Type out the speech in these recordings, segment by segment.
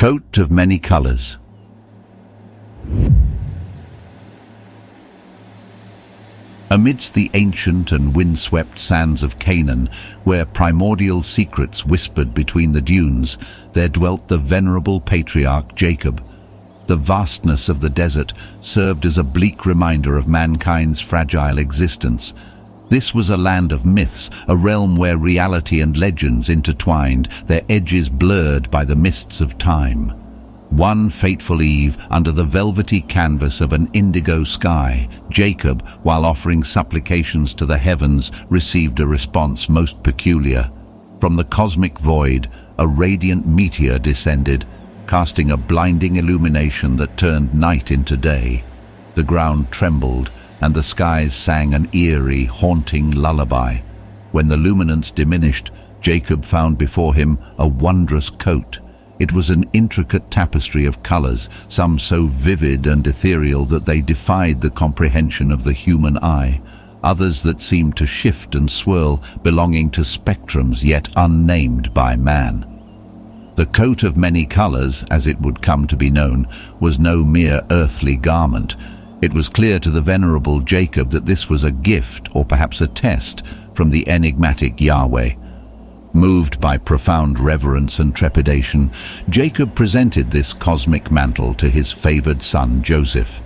Coat of many colors. Amidst the ancient and windswept sands of Canaan, where primordial secrets whispered between the dunes, there dwelt the venerable patriarch Jacob. The vastness of the desert served as a bleak reminder of mankind's fragile existence. This was a land of myths, a realm where reality and legends intertwined, their edges blurred by the mists of time. One fateful eve, under the velvety canvas of an indigo sky, Jacob, while offering supplications to the heavens, received a response most peculiar. From the cosmic void, a radiant meteor descended, casting a blinding illumination that turned night into day. The ground trembled, and the skies sang an eerie, haunting lullaby. When the luminance diminished, Jacob found before him a wondrous coat. It was an intricate tapestry of colors, some so vivid and ethereal that they defied the comprehension of the human eye, others that seemed to shift and swirl, belonging to spectrums yet unnamed by man. The coat of many colors, as it would come to be known, was no mere earthly garment. It was clear to the venerable Jacob that this was a gift, or perhaps a test, from the enigmatic Yahweh. Moved by profound reverence and trepidation, Jacob presented this cosmic mantle to his favored son Joseph.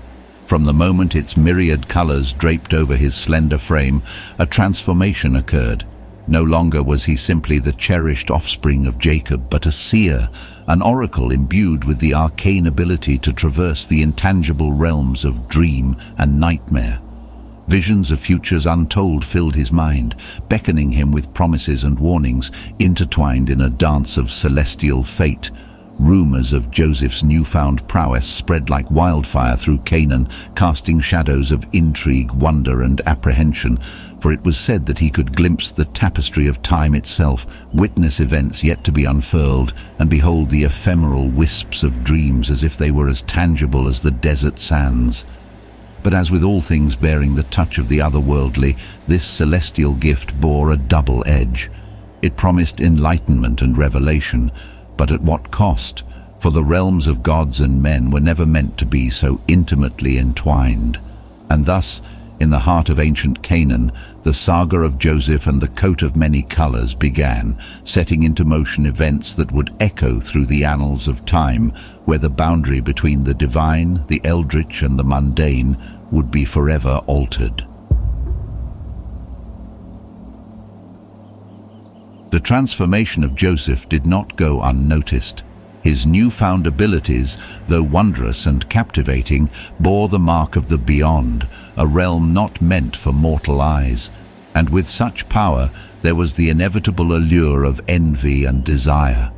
From the moment its myriad colors draped over his slender frame, a transformation occurred. No longer was he simply the cherished offspring of Jacob, but a seer, an oracle imbued with the arcane ability to traverse the intangible realms of dream and nightmare. Visions of futures untold filled his mind, beckoning him with promises and warnings, intertwined in a dance of celestial fate. Rumors of Joseph's newfound prowess spread like wildfire through Canaan, casting shadows of intrigue, wonder, and apprehension, for it was said that he could glimpse the tapestry of time itself, witness events yet to be unfurled, and behold the ephemeral wisps of dreams as if they were as tangible as the desert sands. But as with all things bearing the touch of the otherworldly, this celestial gift bore a double edge. It promised enlightenment and revelation, but at what cost? For the realms of gods and men were never meant to be so intimately entwined. And thus, in the heart of ancient Canaan, the saga of Joseph and the coat of many colors began, setting into motion events that would echo through the annals of time, where the boundary between the divine, the eldritch, and the mundane would be forever altered. The transformation of Joseph did not go unnoticed. His newfound abilities, though wondrous and captivating, bore the mark of the beyond, a realm not meant for mortal eyes. And with such power, there was the inevitable allure of envy and desire.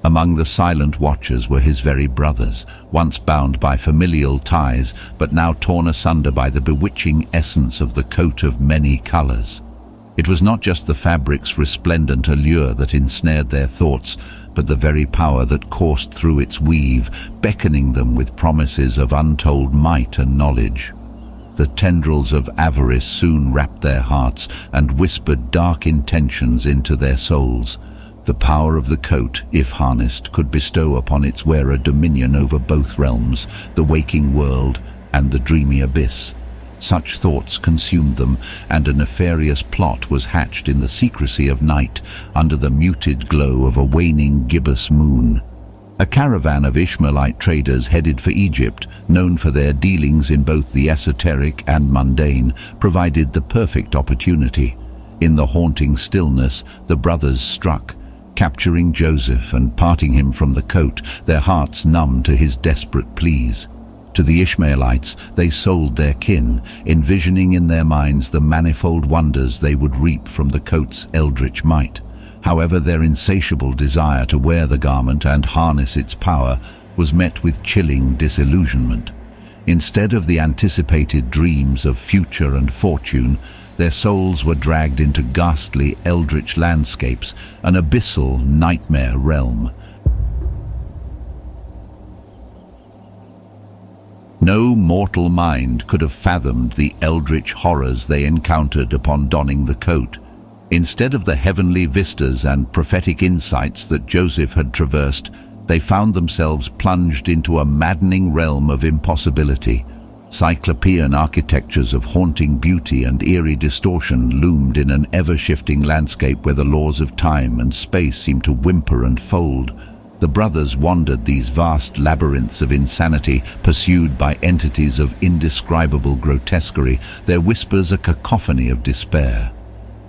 Among the silent watchers were his very brothers, once bound by familial ties, but now torn asunder by the bewitching essence of the coat of many colors. It was not just the fabric's resplendent allure that ensnared their thoughts, but the very power that coursed through its weave, beckoning them with promises of untold might and knowledge. The tendrils of avarice soon wrapped their hearts and whispered dark intentions into their souls. The power of the coat, if harnessed, could bestow upon its wearer dominion over both realms, the waking world and the dreamy abyss. Such thoughts consumed them, and a nefarious plot was hatched in the secrecy of night, under the muted glow of a waning gibbous moon. A caravan of Ishmaelite traders headed for Egypt, known for their dealings in both the esoteric and mundane, provided the perfect opportunity. In the haunting stillness, the brothers struck, capturing Joseph and parting him from the coat, their hearts numb to his desperate pleas. To the Ishmaelites, they sold their kin, envisioning in their minds the manifold wonders they would reap from the coat's eldritch might. However, their insatiable desire to wear the garment and harness its power was met with chilling disillusionment. Instead of the anticipated dreams of future and fortune, their souls were dragged into ghastly eldritch landscapes, an abyssal nightmare realm. No mortal mind could have fathomed the eldritch horrors they encountered upon donning the coat. Instead of the heavenly vistas and prophetic insights that Joseph had traversed, they found themselves plunged into a maddening realm of impossibility. Cyclopean architectures of haunting beauty and eerie distortion loomed in an ever-shifting landscape where the laws of time and space seemed to whimper and fold. The brothers wandered these vast labyrinths of insanity, pursued by entities of indescribable grotesquerie, their whispers a cacophony of despair.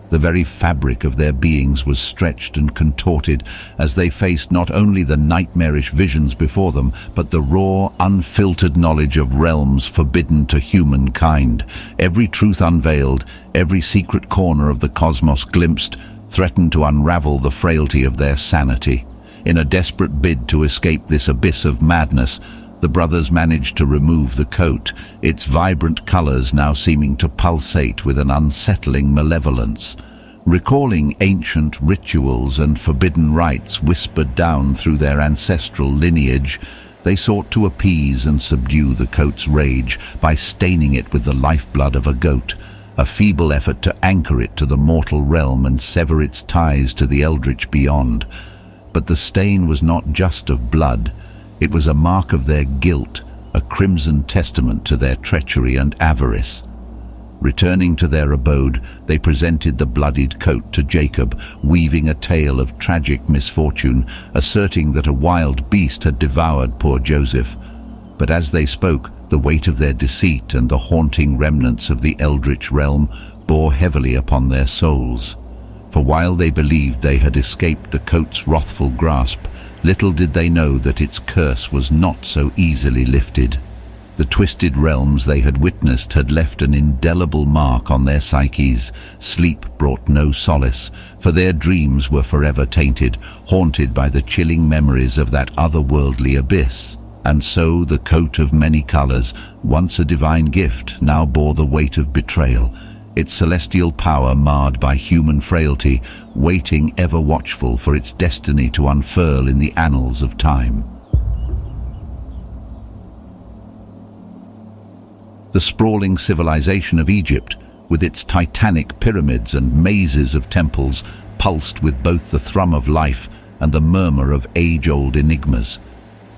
The very fabric of their beings was stretched and contorted as they faced not only the nightmarish visions before them, but the raw, unfiltered knowledge of realms forbidden to humankind. Every truth unveiled, every secret corner of the cosmos glimpsed, threatened to unravel the frailty of their sanity. In a desperate bid to escape this abyss of madness, the brothers managed to remove the coat, its vibrant colors now seeming to pulsate with an unsettling malevolence. Recalling ancient rituals and forbidden rites whispered down through their ancestral lineage, they sought to appease and subdue the coat's rage by staining it with the lifeblood of a goat, a feeble effort to anchor it to the mortal realm and sever its ties to the eldritch beyond. But the stain was not just of blood. It was a mark of their guilt, a crimson testament to their treachery and avarice. Returning to their abode, they presented the bloodied coat to Jacob, weaving a tale of tragic misfortune, asserting that a wild beast had devoured poor Joseph. But as they spoke, the weight of their deceit and the haunting remnants of the eldritch realm bore heavily upon their souls. For while they believed they had escaped the coat's wrathful grasp, little did they know that its curse was not so easily lifted. The twisted realms they had witnessed had left an indelible mark on their psyches. Sleep brought no solace, for their dreams were forever tainted, haunted by the chilling memories of that otherworldly abyss. And so the coat of many colors, once a divine gift, now bore the weight of betrayal, its celestial power marred by human frailty, waiting ever watchful for its destiny to unfurl in the annals of time. The sprawling civilization of Egypt, with its titanic pyramids and mazes of temples, pulsed with both the thrum of life and the murmur of age-old enigmas.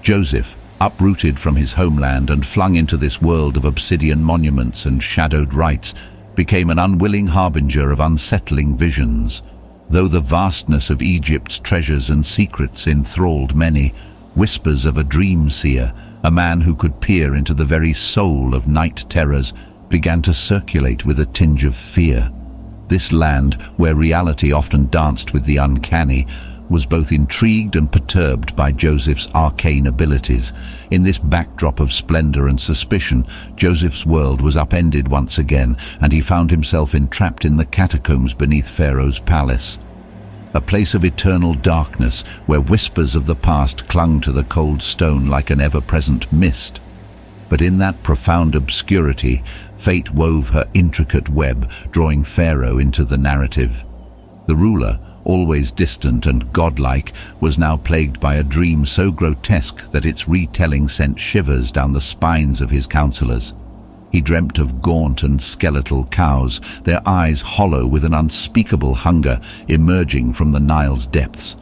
Joseph, uprooted from his homeland and flung into this world of obsidian monuments and shadowed rites, became an unwilling harbinger of unsettling visions. Though the vastness of Egypt's treasures and secrets enthralled many, whispers of a dream seer, a man who could peer into the very soul of night terrors, began to circulate with a tinge of fear. This land, where reality often danced with the uncanny, was both intrigued and perturbed by Joseph's arcane abilities. In this backdrop of splendor and suspicion, Joseph's world was upended once again, and he found himself entrapped in the catacombs beneath Pharaoh's palace. A place of eternal darkness, where whispers of the past clung to the cold stone like an ever-present mist. But in that profound obscurity, fate wove her intricate web, drawing Pharaoh into the narrative. The ruler, always distant and godlike, was now plagued by a dream so grotesque that its retelling sent shivers down the spines of his counselors. He dreamt of gaunt and skeletal cows, their eyes hollow with an unspeakable hunger, emerging from the Nile's depths.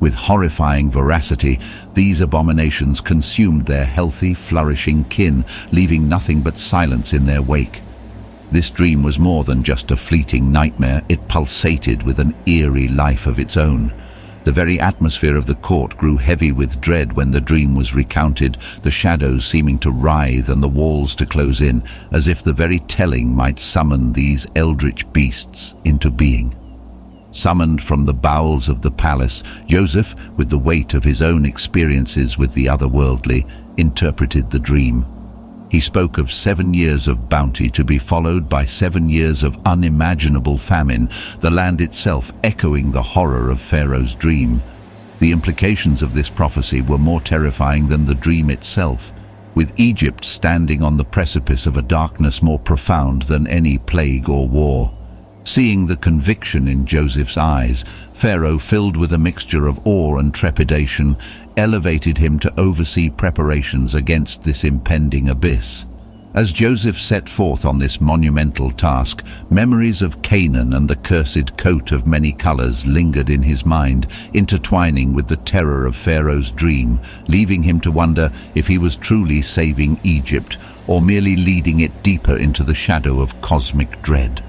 With horrifying voracity, these abominations consumed their healthy, flourishing kin, leaving nothing but silence in their wake. This dream was more than just a fleeting nightmare. It pulsated with an eerie life of its own. The very atmosphere of the court grew heavy with dread when the dream was recounted, the shadows seeming to writhe and the walls to close in, as if the very telling might summon these eldritch beasts into being. Summoned from the bowels of the palace, Joseph, with the weight of his own experiences with the otherworldly, interpreted the dream. He spoke of 7 years of bounty to be followed by 7 years of unimaginable famine, the land itself echoing the horror of Pharaoh's dream. The implications of this prophecy were more terrifying than the dream itself, with Egypt standing on the precipice of a darkness more profound than any plague or war. Seeing the conviction in Joseph's eyes, Pharaoh, filled with a mixture of awe and trepidation, elevated him to oversee preparations against this impending abyss. As Joseph set forth on this monumental task, memories of Canaan and the cursed coat of many colors lingered in his mind, intertwining with the terror of Pharaoh's dream, leaving him to wonder if he was truly saving Egypt or merely leading it deeper into the shadow of cosmic dread.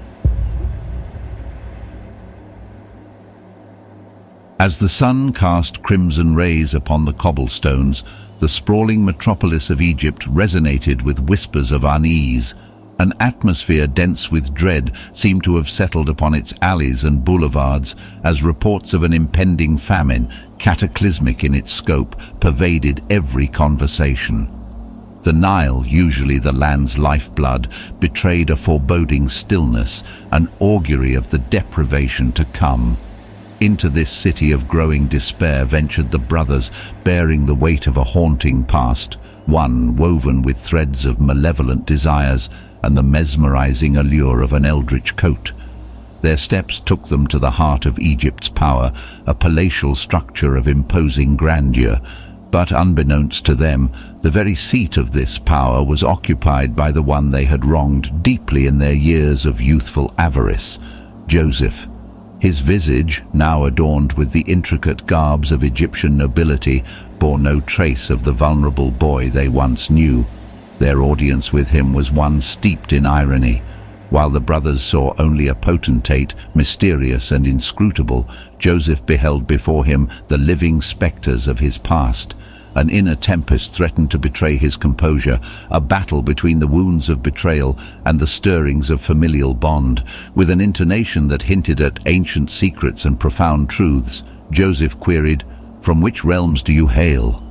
As the sun cast crimson rays upon the cobblestones, the sprawling metropolis of Egypt resonated with whispers of unease. An atmosphere dense with dread seemed to have settled upon its alleys and boulevards as reports of an impending famine, cataclysmic in its scope, pervaded every conversation. The Nile, usually the land's lifeblood, betrayed a foreboding stillness, an augury of the deprivation to come. Into this city of growing despair ventured the brothers, bearing the weight of a haunting past, one woven with threads of malevolent desires and the mesmerizing allure of an eldritch coat. Their steps took them to the heart of Egypt's power, a palatial structure of imposing grandeur. But unbeknownst to them, the very seat of this power was occupied by the one they had wronged deeply in their years of youthful avarice, Joseph. His visage, now adorned with the intricate garbs of Egyptian nobility, bore no trace of the vulnerable boy they once knew. Their audience with him was one steeped in irony. While the brothers saw only a potentate, mysterious and inscrutable, Joseph beheld before him the living spectres of his past. An inner tempest threatened to betray his composure, a battle between the wounds of betrayal and the stirrings of familial bond. With an intonation that hinted at ancient secrets and profound truths, Joseph queried, "From which realms do you hail?"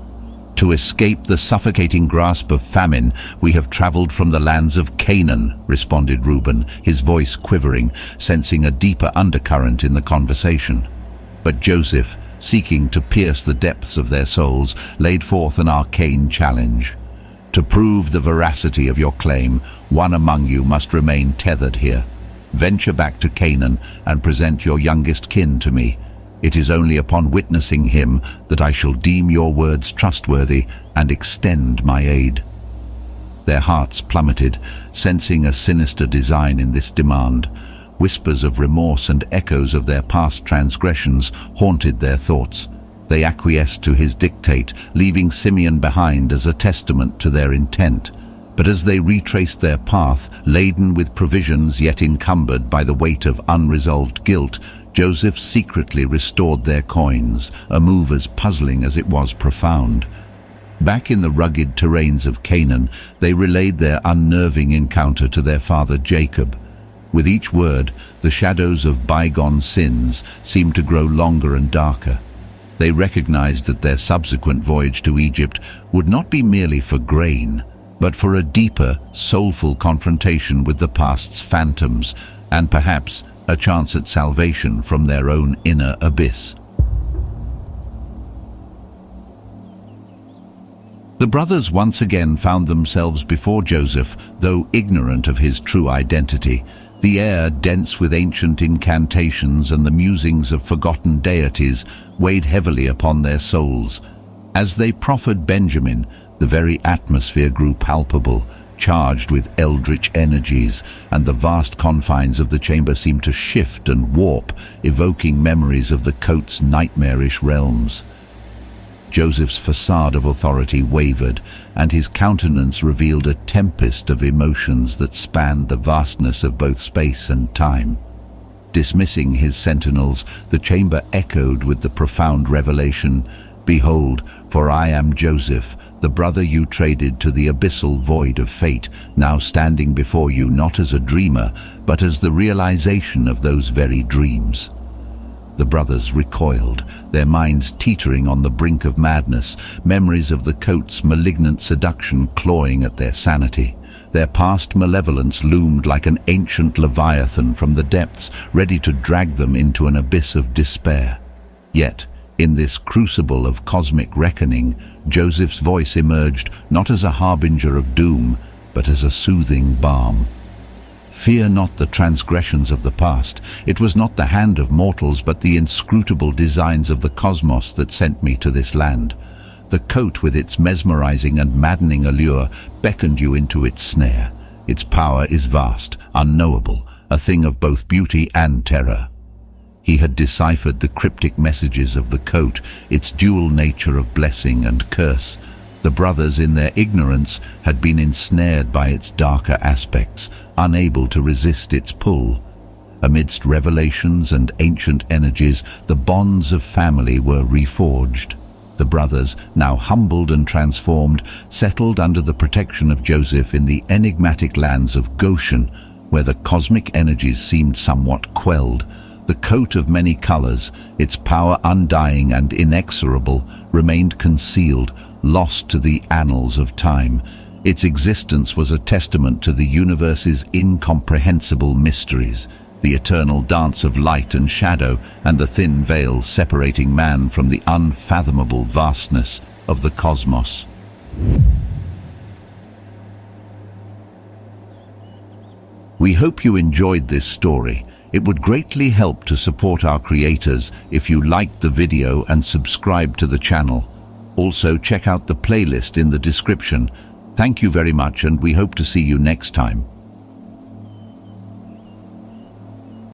"To escape the suffocating grasp of famine, we have traveled from the lands of Canaan," responded Reuben, his voice quivering, sensing a deeper undercurrent in the conversation. But Joseph, seeking to pierce the depths of their souls, laid forth an arcane challenge. "To prove the veracity of your claim, one among you must remain tethered here. Venture back to Canaan and present your youngest kin to me. It is only upon witnessing him that I shall deem your words trustworthy and extend my aid." Their hearts plummeted, sensing a sinister design in this demand. Whispers of remorse and echoes of their past transgressions haunted their thoughts. They acquiesced to his dictate, leaving Simeon behind as a testament to their intent. But as they retraced their path, laden with provisions yet encumbered by the weight of unresolved guilt, Joseph secretly restored their coins, a move as puzzling as it was profound. Back in the rugged terrains of Canaan, they relayed their unnerving encounter to their father Jacob. With each word, the shadows of bygone sins seemed to grow longer and darker. They recognized that their subsequent voyage to Egypt would not be merely for grain, but for a deeper, soulful confrontation with the past's phantoms, and perhaps a chance at salvation from their own inner abyss. The brothers once again found themselves before Joseph, though ignorant of his true identity. The air, dense with ancient incantations and the musings of forgotten deities, weighed heavily upon their souls. As they proffered Benjamin, the very atmosphere grew palpable, charged with eldritch energies, and the vast confines of the chamber seemed to shift and warp, evoking memories of the coat's nightmarish realms. Joseph's facade of authority wavered, and his countenance revealed a tempest of emotions that spanned the vastness of both space and time. Dismissing his sentinels, the chamber echoed with the profound revelation, "Behold, for I am Joseph, the brother you traded to the abyssal void of fate, now standing before you not as a dreamer, but as the realization of those very dreams." The brothers recoiled, their minds teetering on the brink of madness, memories of the coat's malignant seduction clawing at their sanity. Their past malevolence loomed like an ancient leviathan from the depths, ready to drag them into an abyss of despair. Yet, in this crucible of cosmic reckoning, Joseph's voice emerged not as a harbinger of doom, but as a soothing balm. "Fear not the transgressions of the past. It was not the hand of mortals, but the inscrutable designs of the cosmos that sent me to this land. The coat, with its mesmerizing and maddening allure, beckoned you into its snare. Its power is vast, unknowable, a thing of both beauty and terror. He had deciphered the cryptic messages of the coat, its dual nature of blessing and curse. The brothers, in their ignorance, had been ensnared by its darker aspects, unable to resist its pull. Amidst revelations and ancient energies, the bonds of family were reforged. The brothers, now humbled and transformed, settled under the protection of Joseph in the enigmatic lands of Goshen, where the cosmic energies seemed somewhat quelled. The coat of many colors, its power undying and inexorable, remained concealed, lost to the annals of time. Its existence was a testament to the universe's incomprehensible mysteries, the eternal dance of light and shadow, and the thin veil separating man from the unfathomable vastness of the cosmos. We hope you enjoyed this story. It would greatly help to support our creators if you liked the video and subscribe to the channel. Also, check out the playlist in the description. Thank you very much, and we hope to see you next time.